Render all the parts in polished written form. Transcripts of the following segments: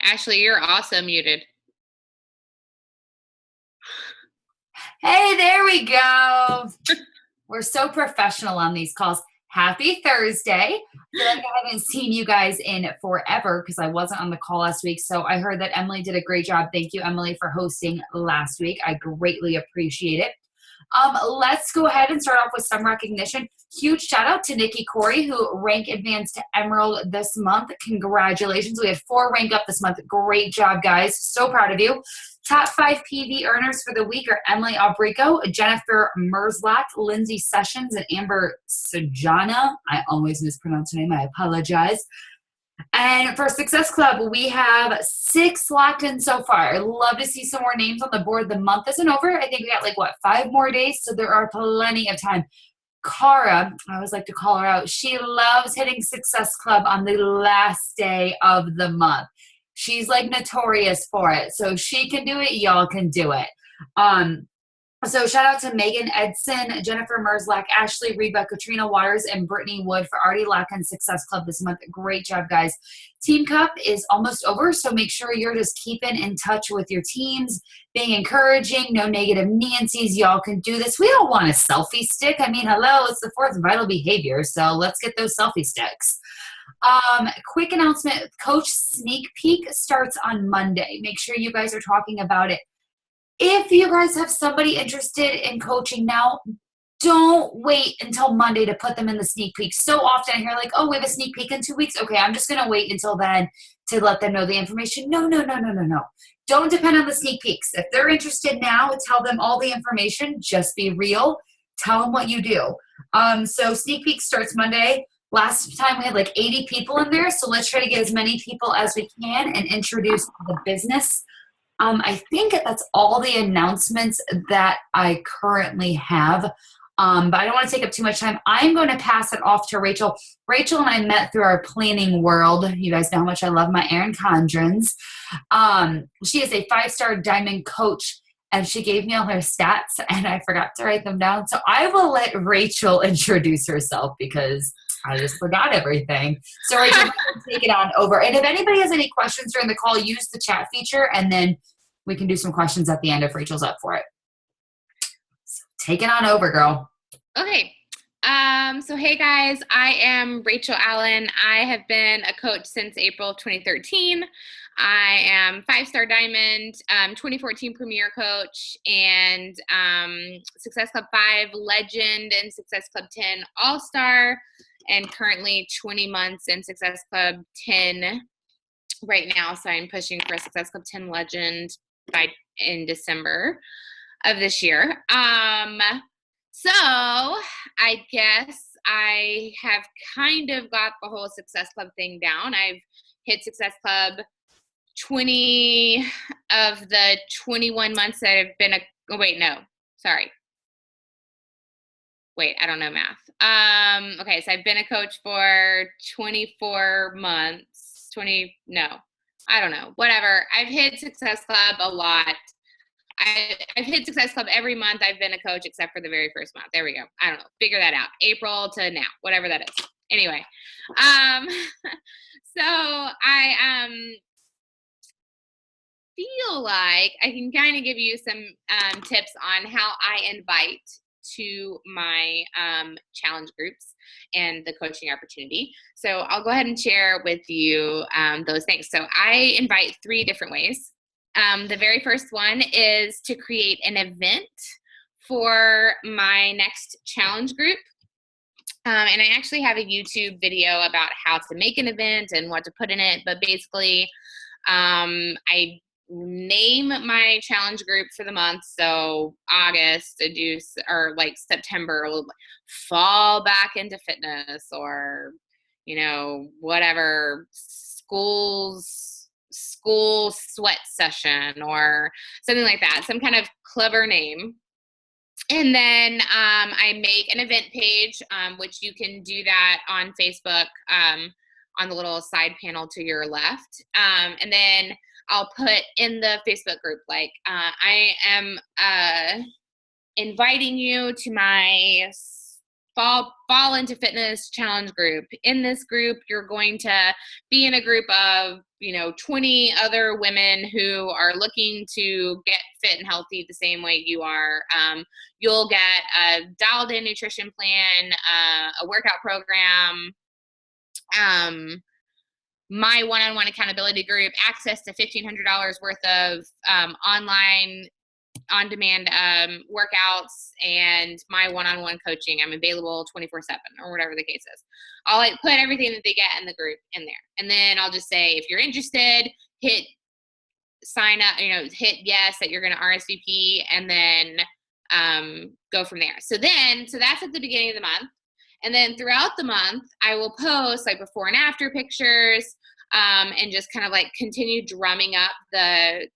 Ashley, you're also muted. Hey, there we go. We're so professional on these calls. Happy Thursday. I feel like I haven't seen you guys in forever because I wasn't on the call last week. So I heard that Emily did a great job. Thank you, Emily, for hosting last week. I greatly appreciate it. Let's go ahead and start off with some recognition. Huge shout out to Nikki Corey, who rank advanced to Emerald this month. Congratulations. We had 4 rank up this month. Great job, guys. So proud of you. Top 5 PV earners for the week are Emily Albrico, Jennifer Merzlach, Lindsay Sessions, and Amber Sajana. I always mispronounce her name. I apologize. And for Success Club, we have 6 locked in so far. I'd love to see some more names on the board. The month isn't over. I think we got 5 more days, so there are plenty of time. Cara, I always like to call her out. She loves hitting Success Club on the last day of the month. She's notorious for it. So she can do it, y'all can do it. So shout out to Megan Edson, Jennifer Merzlach, Ashley Reba, Katrina Waters, and Brittany Wood for already locking Success Club this month. Great job, guys. Team Cup is almost over, so make sure you're just keeping in touch with your teams, being encouraging, no negative Nancy's. Y'all can do this. We all want a selfie stick. I mean, hello, it's the 4th vital behavior, so let's get those selfie sticks. Quick announcement, Coach Sneak Peek starts on Monday. Make sure you guys are talking about it. If you guys have somebody interested in coaching now, don't wait until Monday to put them in the sneak peek. So often I hear oh, we have a sneak peek in 2 weeks. Okay, I'm just going to wait until then to let them know the information. No, no, no, no, no, no. Don't depend on the sneak peeks. If they're interested now, tell them all the information. Just be real. Tell them what you do. So sneak peek starts Monday. Last time we had 80 people in there, so let's try to get as many people as we can and introduce the business. I think that's all the announcements that I currently have. But I don't want to take up too much time. I'm going to pass it off to Rachel. Rachel and I met through our planning world. You guys know how much I love my Erin Condrens. She is a 5-star diamond coach, and she gave me all her stats, and I forgot to write them down. So I will let Rachel introduce herself because I just forgot everything. So Rachel, take it on over. And if anybody has any questions during the call, use the chat feature, and then we can do some questions at the end if Rachel's up for it. So take it on over, girl. Okay. So hey guys, I am Rachel Allen. I have been a coach since April 2013. I am 5-star diamond, 2014 premier coach, and Success Club 5 legend and Success Club 10 all-star, and currently 20 months in Success Club 10 right now. So I'm pushing for a Success Club 10 legend in December of this year. So I guess I have kind of got the whole Success Club thing down. I've hit Success Club 20 of the 21 months that I've been I don't know math. Okay, so I've been a coach for 24 months, I don't know, whatever. I've hit Success Club a lot. I've hit Success Club every month I've been a coach except for the very first month. There we go. I don't know. Figure that out. April to now, whatever that is. Anyway, so I feel like I can kind of give you some tips on how I invite to my challenge groups and the coaching opportunity. So I'll go ahead and share with you those things. So I invite 3 different ways. The very first one is to create an event for my next challenge group. And I actually have a YouTube video about how to make an event and what to put in it. But basically, I name my challenge group for the month. So August, or September, we'll fall back into fitness, or, whatever, school sweat session or something like that, some kind of clever name. And then I make an event page, which you can do that on Facebook on the little side panel to your left. And then I'll put in the Facebook group, I am inviting you to my fall into fitness challenge group. In this group, you're going to be in a group of, 20 other women who are looking to get fit and healthy the same way you are. You'll get a dialed in nutrition plan, a workout program, my one-on-one accountability group, access to $1,500 worth of online on-demand workouts, and my one-on-one coaching. I'm available 24/7 or whatever the case is. I'll put everything that they get in the group in there. And then I'll just say, if you're interested, hit sign up, hit yes that you're going to RSVP, and then go from there. So that's at the beginning of the month. And then throughout the month, I will post like before and after pictures, and just kind of like continue drumming up the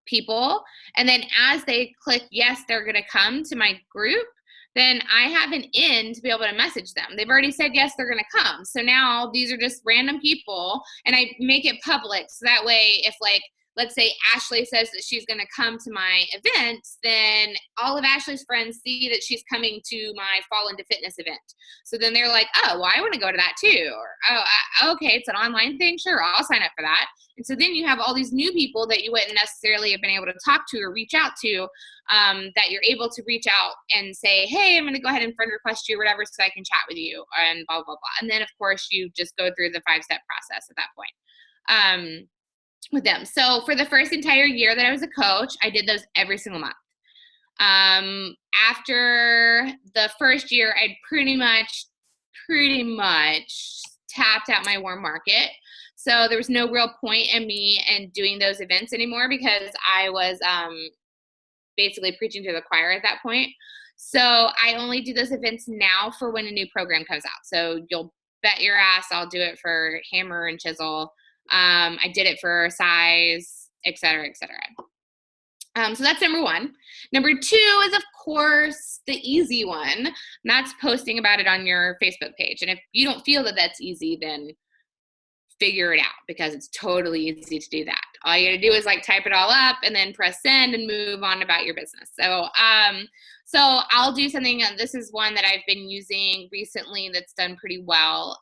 people. And then as they click yes, they're going to come to my group, then I have an in to be able to message them. They've already said yes, they're going to come. So now these are just random people, and I make it public. So that way, if like, let's say Ashley says that she's going to come to my event, then all of Ashley's friends see that she's coming to my Fall into Fitness event. So then they're like, oh, well, I want to go to that too. Or, oh, okay, it's an online thing. Sure, I'll sign up for that. And so then you have all these new people that you wouldn't necessarily have been able to talk to or reach out to, that you're able to reach out and say, hey, I'm going to go ahead and friend request you or whatever so I can chat with you and blah, blah, blah. And then, of course, you just go through the 5-step process at that point. With them. So for the first entire year that I was a coach, I did those every single month. After the first year, I'd pretty much tapped out my warm market. So there was no real point in me and doing those events anymore because I was basically preaching to the choir at that point. So I only do those events now for when a new program comes out. So you'll bet your ass I'll do it for Hammer and Chisel. I did it for Size, et cetera, et cetera. So that's number one. Number two is, of course, the easy one. And that's posting about it on your Facebook page. And if you don't feel that that's easy, then figure it out, because it's totally easy to do that. All you gotta do is like type it all up and then press send and move on about your business. So, so I'll do something. This is one that I've been using recently that's done pretty well.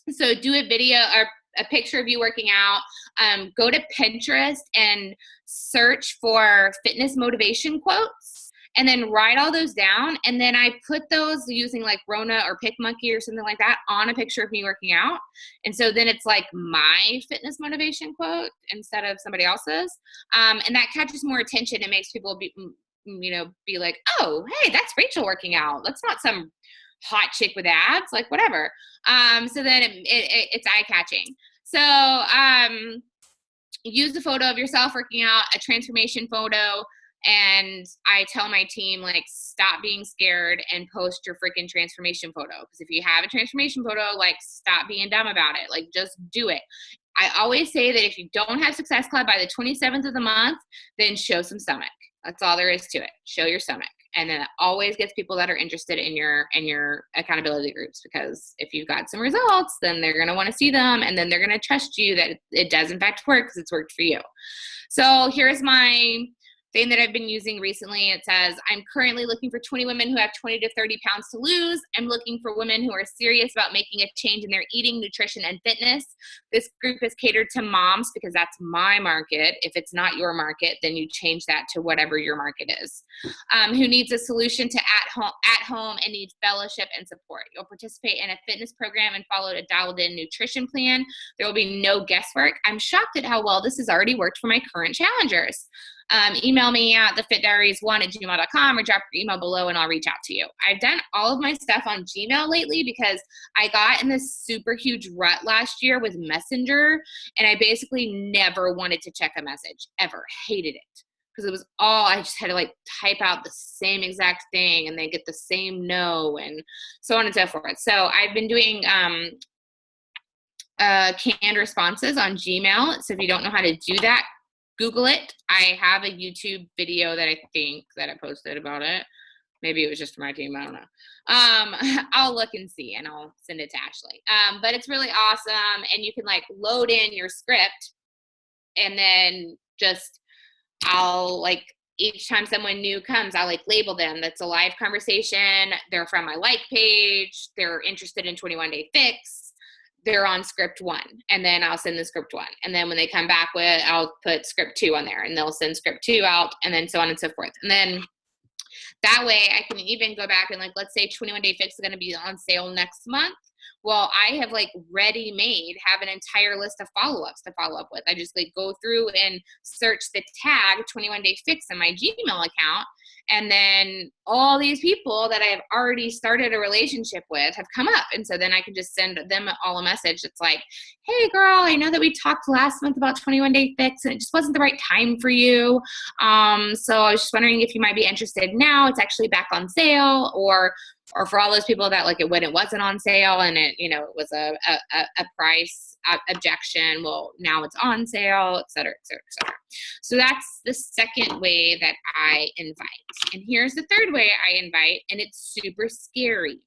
So do a video or a picture of you working out, go to Pinterest and search for fitness motivation quotes, and then write all those down. And then I put those using like Rona or PicMonkey or something like that on a picture of me working out. And so then it's like my fitness motivation quote instead of somebody else's. And that catches more attention and makes people be like, oh, hey, that's Rachel working out. That's not some hot chick with abs, like whatever. So then it's eye-catching. So use the photo of yourself working out, a transformation photo, and I tell my team, like, stop being scared and post your freaking transformation photo. Because if you have a transformation photo, like, stop being dumb about it. Like, just do it. I always say that if you don't have Success Club by the 27th of the month, then show some stomach. That's all there is to it. Show your stomach. And then it always gets people that are interested in your accountability groups, because if you've got some results, then they're going to want to see them, and then they're going to trust you that it does in fact work because it's worked for you. So here's my thing that I've been using recently. It says, I'm currently looking for 20 women who have 20 to 30 pounds to lose. I'm looking for women who are serious about making a change in their eating, nutrition, and fitness. This group is catered to moms because that's my market. If it's not your market, then you change that to whatever your market is. Who needs a solution to at home and needs fellowship and support. You'll participate in a fitness program and follow a dialed-in nutrition plan. There will be no guesswork. I'm shocked at how well this has already worked for my current challengers. Email me at thefitdiaries1@gmail.com or drop your email below and I'll reach out to you. I've done all of my stuff on Gmail lately because I got in this super huge rut last year with Messenger, and I basically never wanted to check a message, ever. Hated it. Because it was all, I just had to like type out the same exact thing and then get the same no and so on and so forth. So I've been doing canned responses on Gmail. So if you don't know how to do that, Google it. I have a YouTube video that I think that I posted about it. Maybe it was just for my team. I don't know. I'll look and see, and I'll send it to Ashley. But it's really awesome, and you can like load in your script, and then just I'll like each time someone new comes, I like label them. That's a live conversation. They're from my like page. They're interested in 21 Day Fix. They're on script 1, and then I'll send the script 1. And then when they come back with, I'll put script 2 on there, and they'll send script 2 out, and then so on and so forth. And then that way I can even go back and like, let's say 21 Day Fix is going to be on sale next month. Well, I have like have an entire list of follow-ups to follow up with. I just like go through and search the tag 21 Day Fix in my Gmail account. And then all these people that I have already started a relationship with have come up. And so then I can just send them all a message. It's like, hey girl, I know that we talked last month about 21 Day Fix and it just wasn't the right time for you. So I was just wondering if you might be interested now. It's actually back on sale, or for all those people that like it when it wasn't on sale and it, you know, it was a price objection. Well, now it's on sale, et cetera, et cetera, et cetera. So that's the second way that I invite. And here's the third way I invite, and it's super scary.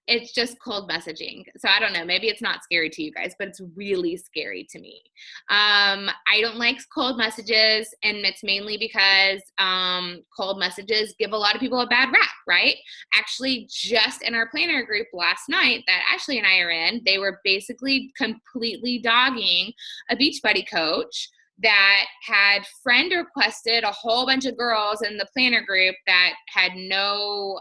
It's just cold messaging. So I don't know, maybe it's not scary to you guys, but it's really scary to me. I don't like cold messages, and it's mainly because cold messages give a lot of people a bad rap, right? Actually, just in our planner group last night that Ashley and I are in, they were basically completely dogging a Beachbody coach that had friend requested a whole bunch of girls in the planner group that had no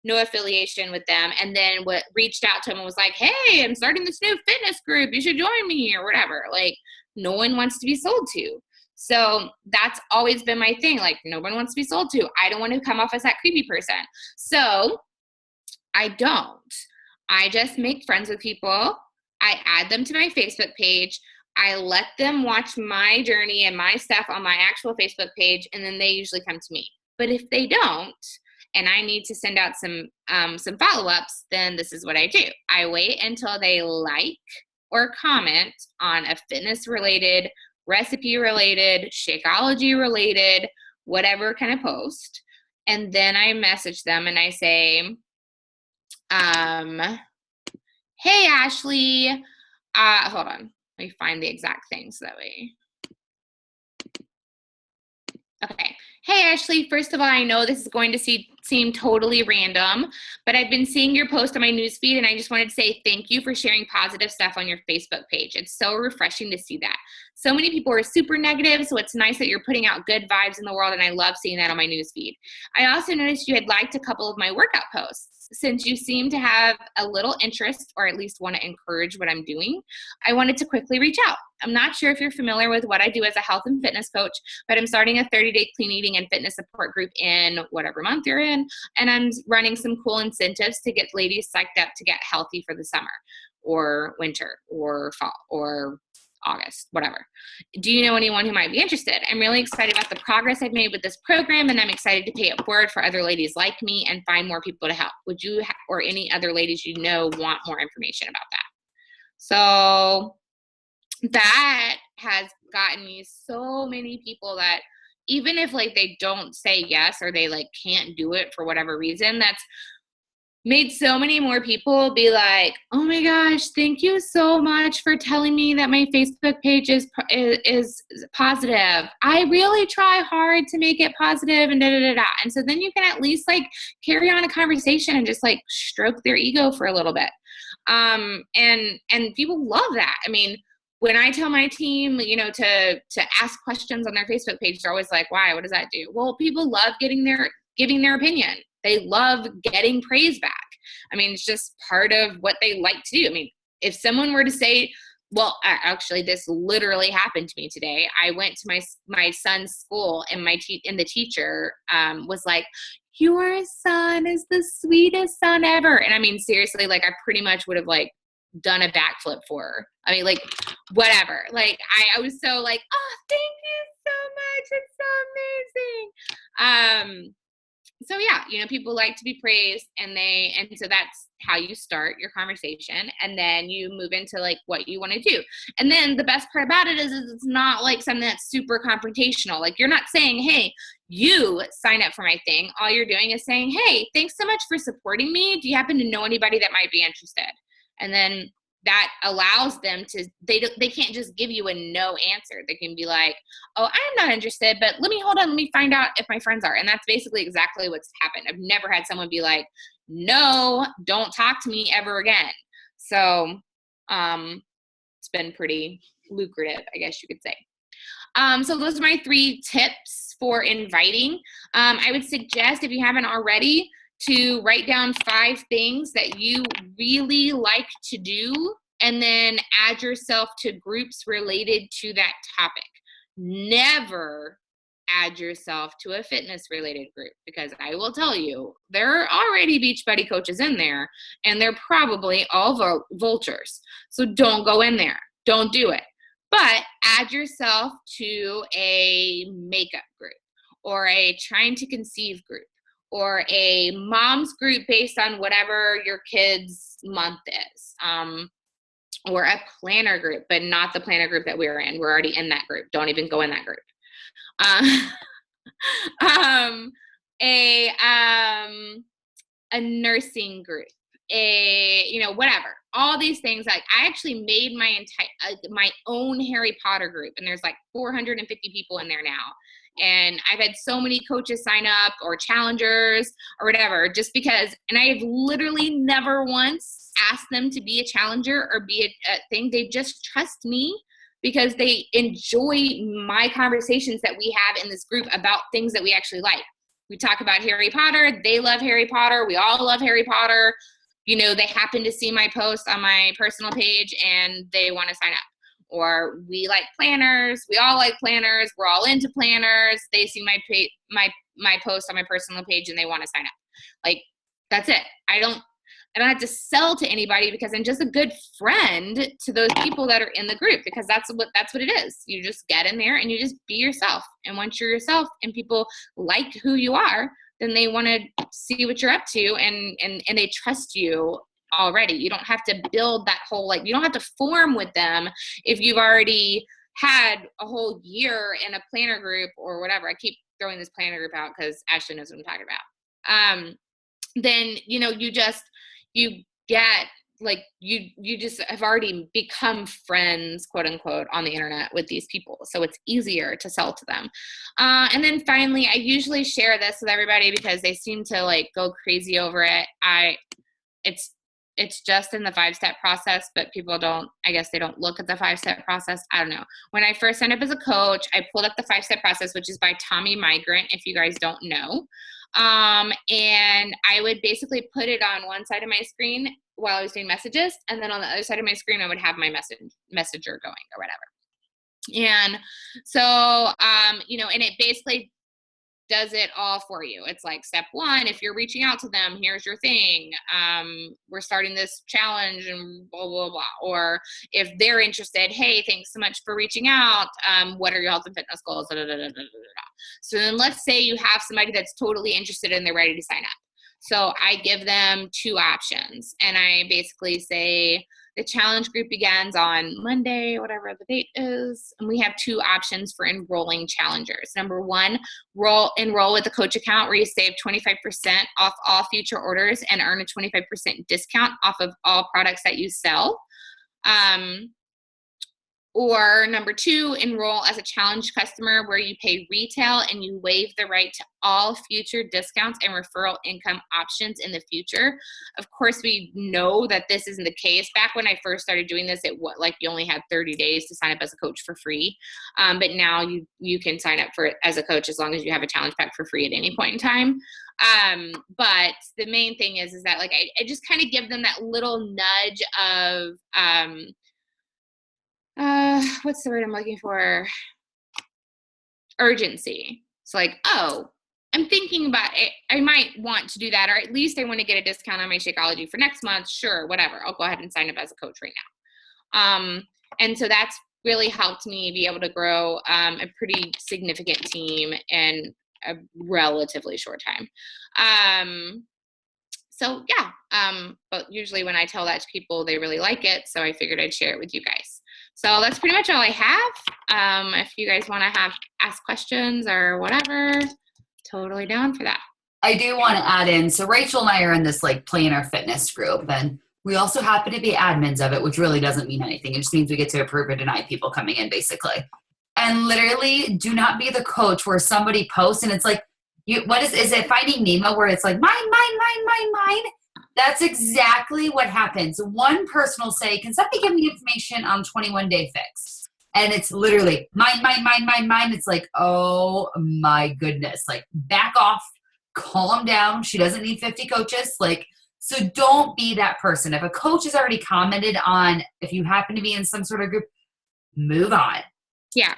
affiliation with them, and then reached out to him and was like, hey, I'm starting this new fitness group, you should join me, or whatever. Like, no one wants to be sold to. So that's always been my thing. Like, no one wants to be sold to. I don't want to come off as that creepy person. So I don't. I just make friends with people. I add them to my Facebook page. I let them watch my journey and my stuff on my actual Facebook page, and then they usually come to me. But if they don't, and I need to send out some follow-ups, then this is what I do. I wait until they like or comment on a fitness-related, recipe-related, Shakeology-related, whatever kind of post. And then I message them and I say, hey, Ashley, hold on. Let me find the exact thing so that way. Okay. Hey, Ashley, first of all, I know this is going to seem totally random, but I've been seeing your post on my newsfeed, and I just wanted to say thank you for sharing positive stuff on your Facebook page. It's so refreshing to see that. So many people are super negative, so it's nice that you're putting out good vibes in the world, and I love seeing that on my newsfeed. I also noticed you had liked a couple of my workout posts. Since you seem to have a little interest, or at least want to encourage what I'm doing, I wanted to quickly reach out. I'm not sure if you're familiar with what I do as a health and fitness coach, but I'm starting a 30-day clean eating and fitness support group in whatever month you're in, and I'm running some cool incentives to get ladies psyched up to get healthy for the summer or winter or fall or August, whatever. Do you know anyone who might be interested? I'm really excited about the progress I've made with this program, and I'm excited to pay it forward for other ladies like me and find more people to help. Would you or any other ladies you know want more information about that? So that has gotten me so many people that even if like they don't say yes or they like can't do it for whatever reason, that's made so many more people be like, oh my gosh, thank you so much for telling me that my Facebook page is positive. I really try hard to make it positive and da-da-da-da. And so then you can at least like carry on a conversation and just like stroke their ego for a little bit. And people love that. I mean, when I tell my team, you know, to ask questions on their Facebook page, they're always like, why? What does that do? Well, people love giving their opinion. They love getting praise back. I mean, it's just part of what they like to do. I mean, if someone were to say, well, actually, this literally happened to me today. I went to my son's school, and the teacher was like, your son is the sweetest son ever. And I mean, seriously, like I pretty much would have like done a backflip for her. I mean, like whatever. Like I was so like, oh, thank you so much. It's so amazing. So yeah, you know, people like to be praised, and so that's how you start your conversation, and then you move into like what you want to do. And then the best part about it is it's not like something that's super confrontational. Like you're not saying, hey, you sign up for my thing. All you're doing is saying, hey, thanks so much for supporting me. Do you happen to know anybody that might be interested? And then that allows them to, they can't just give you a no answer. They can be like, oh, I'm not interested, but let me find out if my friends are. And that's basically exactly what's happened. I've never had someone be like, no, don't talk to me ever again. So it's been pretty lucrative, I guess you could say. So those are my 3 tips for inviting. I would suggest, if you haven't already, to write down 5 things that you really like to do, and then add yourself to groups related to that topic. Never add yourself to a fitness related group, because I will tell you, there are already Beachbody coaches in there, and they're probably all vultures. So don't go in there. Don't do it. But add yourself to a makeup group, or a trying to conceive group, or a mom's group based on whatever your kid's month is, or a planner group, but not the planner group that we're in. We're already in that group. Don't even go in that group. A nursing group, whatever. All these things. Like, I actually made my own Harry Potter group, and there's like 450 people in there now. And I've had so many coaches sign up, or challengers or whatever, just because, and I have literally never once asked them to be a challenger or be a thing. They just trust me because they enjoy my conversations that we have in this group about things that we actually like. We talk about Harry Potter. They love Harry Potter. We all love Harry Potter. They happen to see my post on my personal page and they want to sign up. Or we like planners. We all like planners. We're all into planners. They see my post on my personal page and they want to sign up. Like, that's it. I don't have to sell to anybody, because I'm just a good friend to those people that are in the group, because that's what it is. You just get in there and you just be yourself. And once you're yourself and people like who you are, then they want to see what you're up to, and they trust you already. You don't have to build that whole, you don't have to form with them if you've already had a whole year in a planner group or whatever. I keep throwing this planner group out because Ashley knows what I'm talking about. Then, you get, you just have already become friends, quote unquote, on the internet with these people. So it's easier to sell to them. And then finally, I usually share this with everybody because they seem to go crazy over it. It's just in the 5-step process, but people I guess they don't look at the 5-step process. I don't know. When I first signed up as a coach, I pulled up the 5-step process, which is by Tommy Migrant, if you guys don't know. And I would basically put it on one side of my screen while I was doing messages. And then on the other side of my screen, I would have my messenger going or whatever. And so, and it basically does it all for you. It's like, step 1, if you're reaching out to them, here's your thing. We're starting this challenge and blah, blah, blah. Or if they're interested, hey, thanks so much for reaching out. What are your health and fitness goals? Da, da, da, da, da, da. So then let's say you have somebody that's totally interested and they're ready to sign up. So I give them 2 options, and I basically say, the challenge group begins on Monday, whatever the date is, and we have 2 options for enrolling challengers. Number 1, enroll with a coach account where you save 25% off all future orders and earn a 25% discount off of all products that you sell. Or number 2, enroll as a challenge customer where you pay retail and you waive the right to all future discounts and referral income options in the future. Of course, we know that this isn't the case. Back when I first started doing this, you only had 30 days to sign up as a coach for free. But now you can sign up for it as a coach as long as you have a challenge pack for free at any point in time. But the main thing is that I just kind of give them that little nudge of, what's the word I'm looking for? Urgency. It's like, oh, I'm thinking about it. I might want to do that, or at least I want to get a discount on my Shakeology for next month. Sure, whatever. I'll go ahead and sign up as a coach right now. And so that's really helped me be able to grow a pretty significant team in a relatively short time. So yeah, but usually when I tell that to people, they really like it. So I figured I'd share it with you guys. So that's pretty much all I have. If you guys want to ask questions or whatever, totally down for that. I do want to add in, so Rachel and I are in this planner fitness group, and We also happen to be admins of it, which really doesn't mean anything. It just means we get to approve or deny people coming in, basically. And literally, do not be the coach where somebody posts and it's like, what is it Finding Nemo where it's like, mine? That's exactly what happens. One person will say, can somebody give me information on 21 Day Fix? And it's literally mine. It's like, oh my goodness. Like, back off, calm down. She doesn't need 50 coaches. Like, so don't be that person. If a coach has already commented on, if you happen to be in some sort of group, move on. Yeah.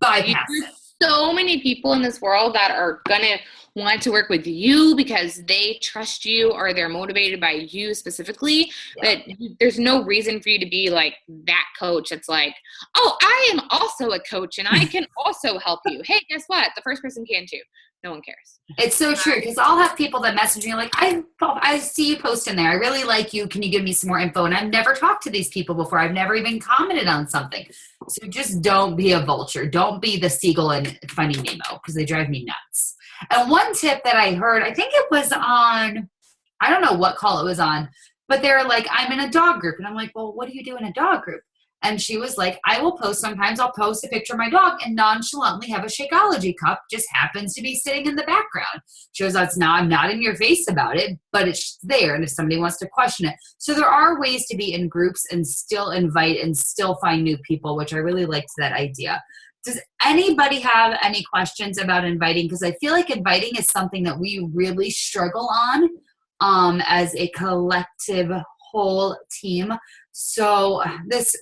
Bypass it. So many people in this world that are going to want to work with you because they trust you or they're motivated by you specifically. Yeah. But there's no reason for you to be like that coach. It's like, oh, I am also a coach and I can also help you. Hey, guess what? The first person can too. No one cares. It's so true because I'll have people that message me like, I see you post in there. I really like you. Can you give me some more info? And I've never talked to these people before. I've never even commented on something. So just don't be a vulture. Don't be the seagull in Finding Nemo because they drive me nuts. And one tip that I heard, I think it was on, I don't know what call it was on, but they're like, I'm in a dog group. And I'm like, well, what do you do in a dog group? And she was like, I will post, sometimes I'll post a picture of my dog and nonchalantly have a Shakeology cup just happens to be sitting in the background. She goes, I'm not in your face about it, but it's there. And if somebody wants to question it. So there are ways to be in groups and still invite and still find new people, which I really liked that idea. Does anybody have any questions about inviting? Because I feel like inviting is something that we really struggle on as a collective whole team. So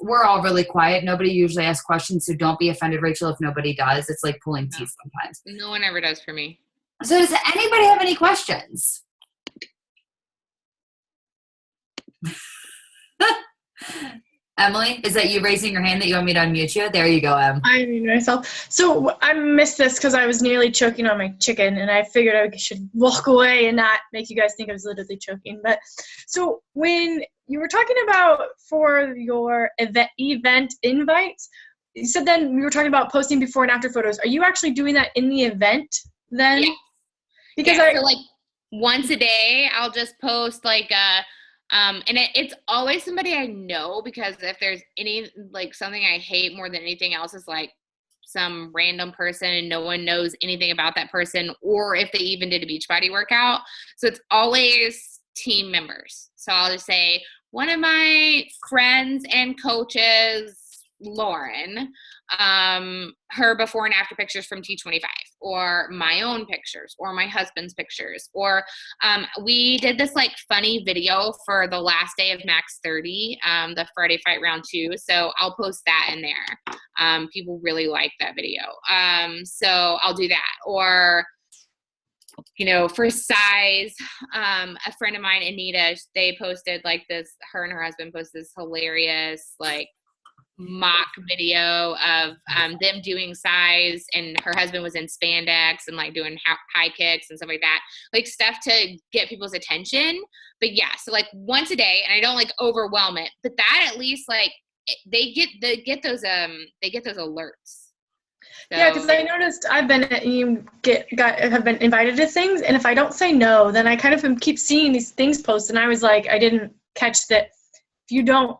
we're all really quiet. Nobody usually asks questions, so don't be offended, Rachel, if nobody does. It's like pulling teeth sometimes. No one ever does for me. So does anybody have any questions? Emily, is that you raising your hand that you want me to unmute you? There you go, Em. I muted myself. So I missed this because I was nearly choking on my chicken, and I figured I should walk away and not make you guys think I was literally choking. But so when you were talking about for your event invites, you said then we were talking about posting before and after photos. Are you actually doing that in the event then? Yeah. Because so like once a day, I'll just post like and it's always somebody I know, because if there's any, like something I hate more than anything else is like some random person and no one knows anything about that person, or if they even did a Beachbody workout. So it's always team members. So I'll just say one of my friends and coaches, Lauren, her before and after pictures from T25, or my own pictures, or my husband's pictures, or we did this like funny video for the last day of Max 30, the Friday Fight Round 2. So I'll post that in there. People really like that video. So I'll do that. Or, you know, for size, a friend of mine, Anita, they posted like this, her and her husband posted this hilarious like mock video of them doing size, and her husband was in spandex and like doing high kicks and stuff like that, like stuff to get people's attention. But yeah, so like once a day, and I don't like overwhelm it, but that at least like they get those alerts. So, yeah, because I noticed I've been have been invited to things, and if I don't say no, then I kind of keep seeing these things posted, and I was like, I didn't catch that. If you don't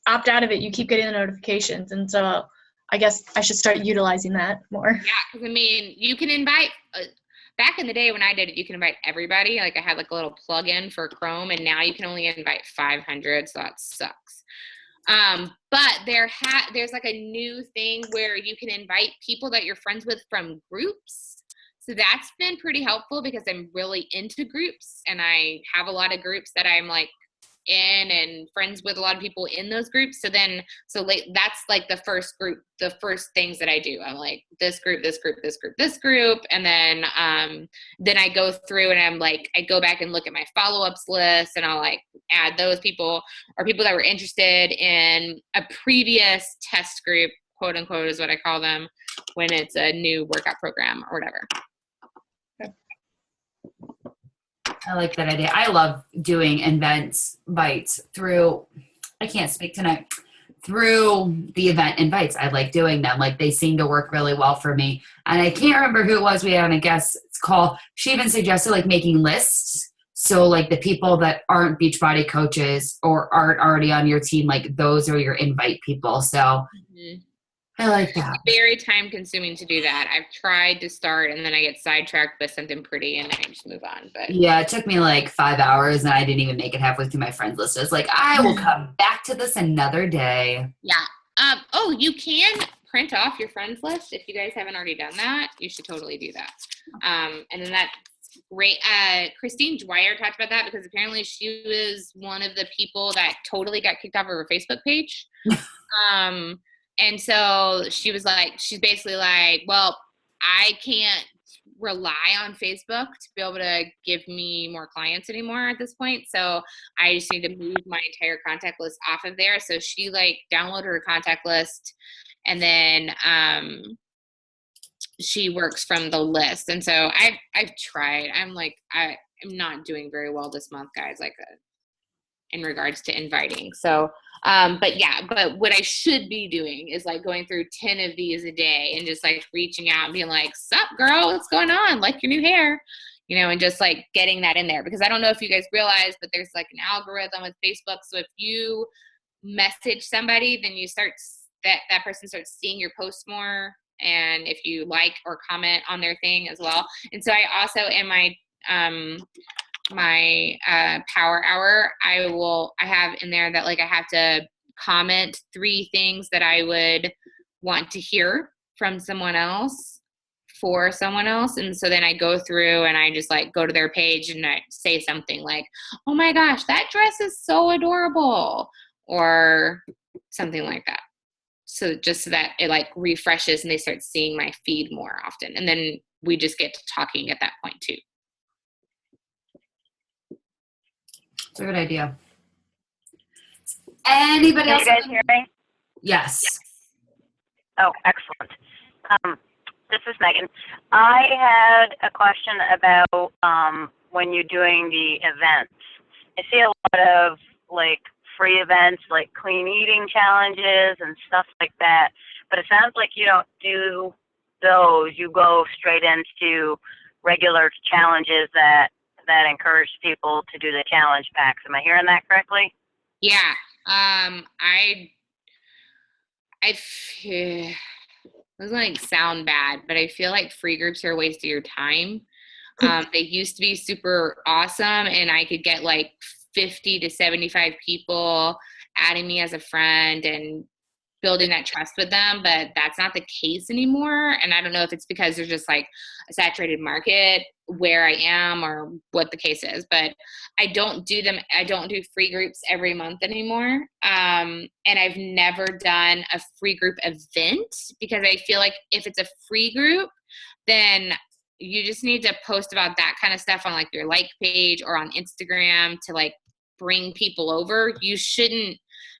opt out of it, you keep getting the notifications, and so I guess I should start utilizing that more. Yeah, because I mean, you can invite. Back in the day when I did it, you can invite everybody. Like I had like a little plug-in for Chrome, and now you can only invite 500, so that sucks. But there's like a new thing where you can invite people that you're friends with from groups. So that's been pretty helpful because I'm really into groups, and I have a lot of groups that I'm like in and friends with a lot of people in those groups. So that's like the first things that I do. I'm like this group, and then I go through and I'm like, I go back and look at my follow-ups list, and I'll like add those people or people that were interested in a previous test group, quote unquote, is what I call them when it's a new workout program or whatever. I like that idea. I love doing events bites through, I can't speak tonight, through the event invites. I like doing them. Like they seem to work really well for me. And I can't remember who it was we had on a guest call. She even suggested like making lists. So like the people that aren't Beachbody coaches or aren't already on your team, like those are your invite people. So I like that. Very time consuming to do that. I've tried to start and then I get sidetracked with something pretty and I just move on. But yeah, it took me like 5 hours and I didn't even make it halfway through my friends list. I was like, I will come back to this another day. yeah. Oh, you can print off your friends list. If you guys haven't already done that, you should totally do that. And then that's great. Christine Dwyer talked about that because apparently she was one of the people that totally got kicked off of her Facebook page. And so she's basically like, well, I can't rely on Facebook to be able to give me more clients anymore at this point. So I just need to move my entire contact list off of there. So she like downloaded her contact list and then she works from the list. And so I've tried. I'm not doing very well this month, guys, in regards to inviting. So but what I should be doing is like going through 10 of these a day and just like reaching out and being like, sup girl, what's going on? Like your new hair, and just like getting that in there, because I don't know if you guys realize, but there's like an algorithm with Facebook. So if you message somebody, then that person starts seeing your post more. And if you like or comment on their thing as well. And so I also, in my power hour, I have in there that like I have to comment 3 things that I would want to hear from someone else for someone else. And so then I go through and I just like go to their page and I say something like, oh my gosh, that dress is so adorable, or something like that. So just so that it like refreshes and they start seeing my feed more often. And then we just get to talking at that point too. It's a good idea. Anybody else? Can you guys hear me? Yes. Oh, excellent. This is Megan. I had a question about when you're doing the events. I see a lot of like free events, like clean eating challenges and stuff like that. But it sounds like you don't do those. You go straight into regular challenges that encourage people to do the challenge packs. Am I hearing that correctly? Yeah. It doesn't like sound bad, but I feel like free groups are a waste of your time. They used to be super awesome and I could get like 50 to 75 people adding me as a friend and building that trust with them, but that's not the case anymore. And I don't know if it's because there's just like a saturated market where I am or what the case is, but I don't do free groups every month anymore. And I've never done a free group event because I feel like if it's a free group, then you just need to post about that kind of stuff on like your like page or on Instagram to like bring people over. You shouldn't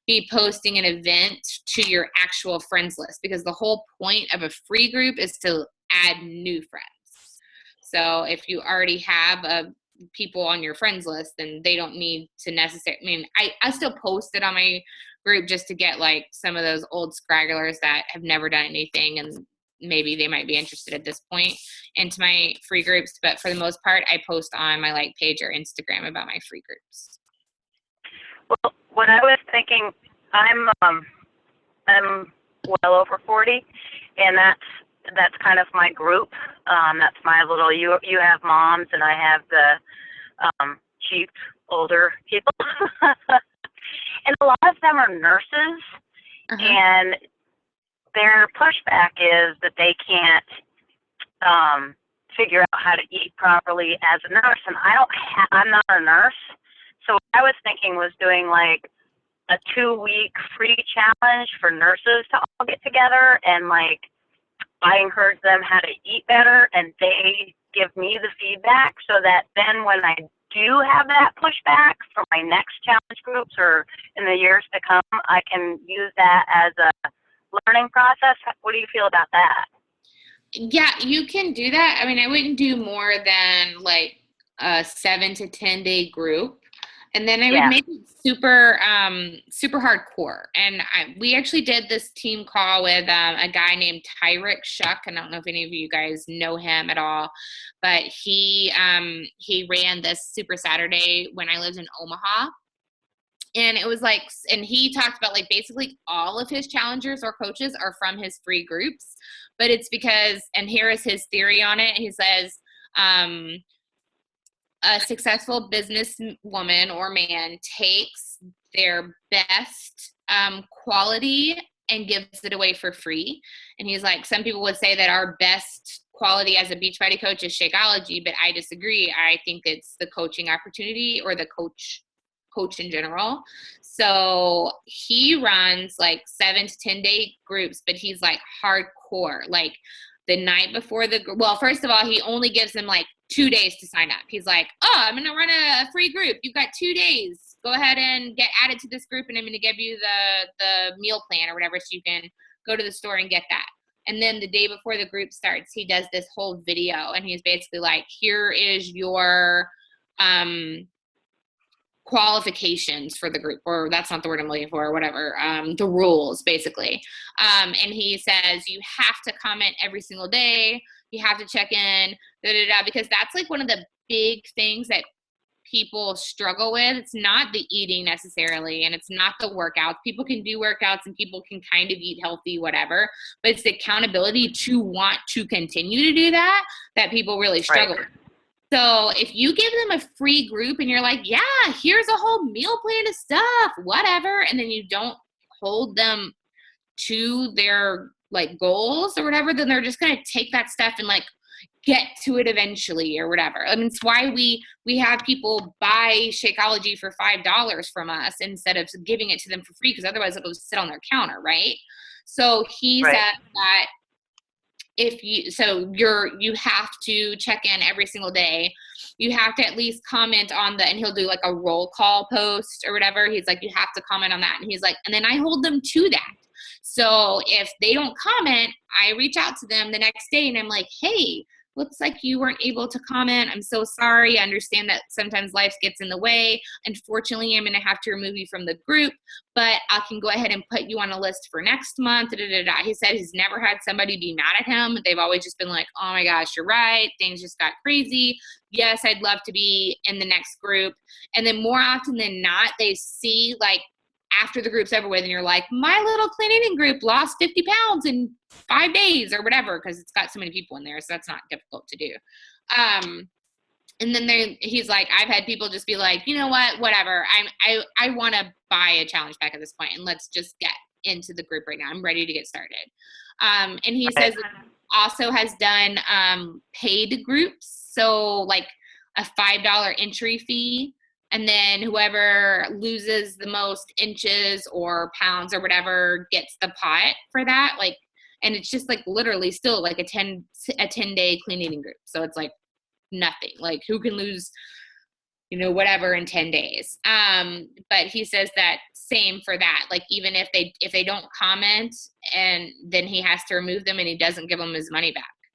be posting an event to your actual friends list, because the whole point of a free group is to add new friends. So if you already have people on your friends list, then they don't need to necessarily, I still post it on my group just to get like some of those old scragglers that have never done anything and maybe they might be interested at this point into my free groups. But for the most part, I post on my like page or Instagram about my free groups. Well, what I was thinking, I'm well over 40, and that's kind of my group. That's my little. You have moms, and I have the cheap older people, and a lot of them are nurses, and their pushback is that they can't figure out how to eat properly as a nurse, and I'm not a nurse. So what I was thinking was doing like a 2-week free challenge for nurses to all get together, and like I encourage them how to eat better and they give me the feedback, so that then when I do have that pushback for my next challenge groups or in the years to come, I can use that as a learning process. What do you feel about that? Yeah, you can do that. I mean, I wouldn't do more than like a 7 to 10 day group. And then I would make it super, super hardcore. And we actually did this team call with a guy named Tyrick Shuck. I don't know if any of you guys know him at all, but he ran this Super Saturday when I lived in Omaha. And it was like, and he talked about like basically all of his challengers or coaches are from his free groups, but it's because, and here is his theory on it. He says, a successful businesswoman or man takes their best quality and gives it away for free. And he's like, some people would say that our best quality as a Beachbody coach is Shakeology, but I disagree. I think it's the coaching opportunity or the coach in general. So he runs like 7 to 10 day groups, but he's like hardcore, like the night before well, first of all, he only gives them like 2 days to sign up. He's like, oh, I'm going to run a free group. You've got 2 days. Go ahead and get added to this group, and I'm going to give you the meal plan or whatever, so you can go to the store and get that. And then the day before the group starts, he does this whole video, and he's basically like, here is your qualifications for the group, or that's not the word I'm looking for, or whatever, the rules basically. And he says you have to comment every single day, you have to check in, because that's like one of the big things that people struggle with. It's not the eating necessarily, and it's not the workouts. People can do workouts and people can kind of eat healthy, whatever, but it's the accountability to want to continue to do that people really struggle with. So if you give them a free group and you're like, yeah, here's a whole meal plan of stuff, whatever, and then you don't hold them to their like goals or whatever, then they're just going to take that stuff and like get to it eventually or whatever. I mean, it's why we have people buy Shakeology for $5 from us instead of giving it to them for free, because otherwise it'll just sit on their counter, right? So he said that you have to check in every single day. You have to at least comment on and he'll do like a roll call post or whatever. He's like, you have to comment on that. And he's like, and then I hold them to that. So if they don't comment, I reach out to them the next day and I'm like, hey, looks like you weren't able to comment. I'm so sorry. I understand that sometimes life gets in the way. Unfortunately, I'm going to have to remove you from the group, but I can go ahead and put you on a list for next month. He said he's never had somebody be mad at him. They've always just been like, oh my gosh, you're right. Things just got crazy. Yes, I'd love to be in the next group. And then more often than not, they see like after the group's over with and you're like, my little clean eating group lost 50 pounds in 5 days or whatever, because it's got so many people in there, so that's not difficult to do. And then he's like, I've had people just be like, you know what, whatever, I want to buy a challenge pack at this point, and let's just get into the group right now. I'm ready to get started. And he says also has done paid groups, so like a $5 entry fee, and then whoever loses the most inches or pounds or whatever gets the pot for that. Like, and it's just like literally still like a 10-day clean eating group. So it's like nothing. Like who can lose, whatever in 10 days. But he says that same for that. Like even if they don't comment, and then he has to remove them and he doesn't give them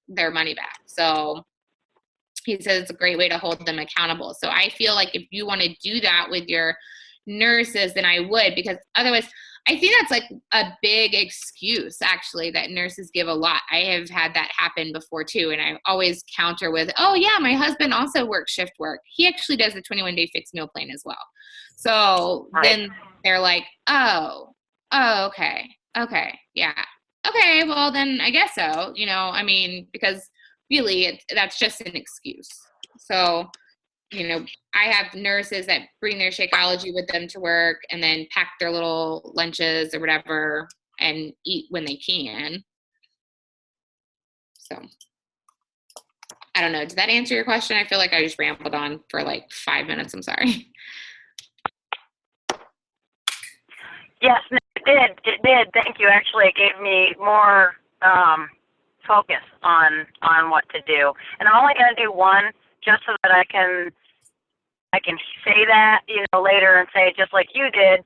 their money back. So he says it's a great way to hold them accountable. So I feel like if you want to do that with your nurses, then I would, because otherwise I think that's like a big excuse actually that nurses give a lot. I have had that happen before too. And I always counter with, oh yeah, my husband also works shift work. He actually does the 21-day fixed meal plan as well. So then they're like, oh, okay. Yeah. Okay. Well then I guess so, because really, that's just an excuse. So, I have nurses that bring their Shakeology with them to work and then pack their little lunches or whatever and eat when they can. So, I don't know. Did that answer your question? I feel like I just rambled on for like 5 minutes. I'm sorry. Yes, it did. It did. Thank you. Actually, it gave me more focus on what to do, and I'm only going to do one just so that I can say that later and say just like you did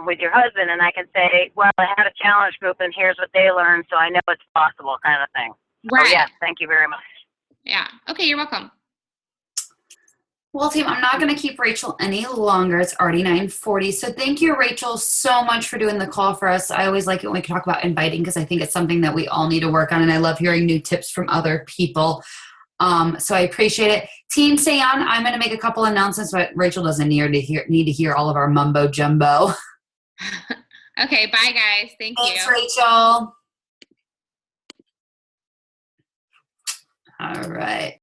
with your husband, and I can say, well, I had a challenge group and here's what they learned, so I know it's possible, kind of thing. Right. So, yes, thank you very much. Yeah. Okay, you're welcome. Well, team, I'm not going to keep Rachel any longer. It's already 9:40. So thank you, Rachel, so much for doing the call for us. I always like it when we talk about inviting because I think it's something that we all need to work on, and I love hearing new tips from other people. So I appreciate it. Team, stay on. I'm going to make a couple announcements, but Rachel doesn't need to hear all of our mumbo jumbo. Okay, bye guys. Thank you. Thanks, Rachel. All right.